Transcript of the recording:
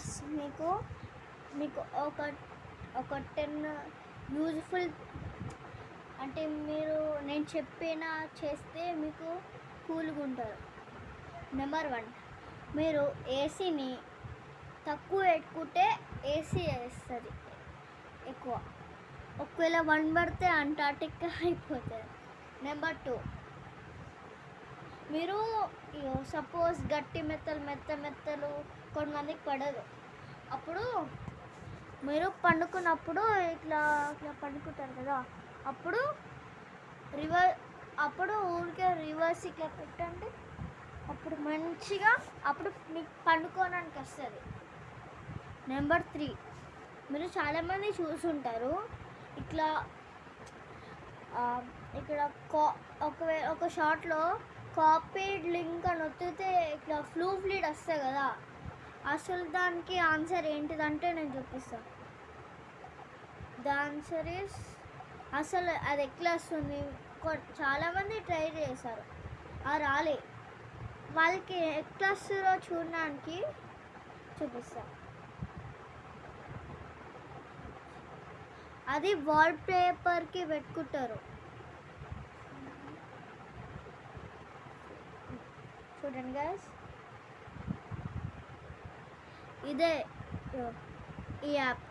Guys, మీకు మీకు ఒక ఒక 10 యూజ్ఫుల్ అంటే మీరు నేను చెప్పిన చేస్తే మీకు కూల్గా ఉంటారు. నెంబర్ 1, మీరు ఏసీని తక్కువ పెట్టుకుంటే ఏసీ వేస్తుంది ఎక్కువ. ఒకవేళ 1 పడితే అంటార్టిక్ అయిపోతుంది. నెంబర్ 2, మీరు సపోజ్ గట్టి మెత్తలు కొంతమందికి పడదు. అప్పుడు మీరు పండుకున్నప్పుడు ఇట్లా పండుకుంటారు కదా, అప్పుడు ఊరికే రివర్స్ ఇట్లా పెట్టండి. అప్పుడు మంచిగా మీకు పండుకోవడానికి వస్తుంది. నెంబర్ 3, మీరు చాలామంది చూసుంటారు ఇట్లా ఇక్కడ ఒక షాట్లో కాపీడ్ లింక్ అని ఒత్తితే ఇట్లా ఫ్లీడ్ వస్తాయి కదా. అసలు దానికి ఆన్సర్ ఏంటిదంటే నేను చూపిస్తాను. ద ఆన్సర్ ఈస్, అసలు అది ఎట్లా వస్తుంది, చాలామంది ట్రై చేశారు, రాలే. వాళ్ళకి ఎట్లా వస్తుందో చూడడానికి చూపిస్తాను. అది వాల్ పేపర్కి పెట్టుకుంటారు. చూడండి గైస్, ఇదే ఈ యాప్.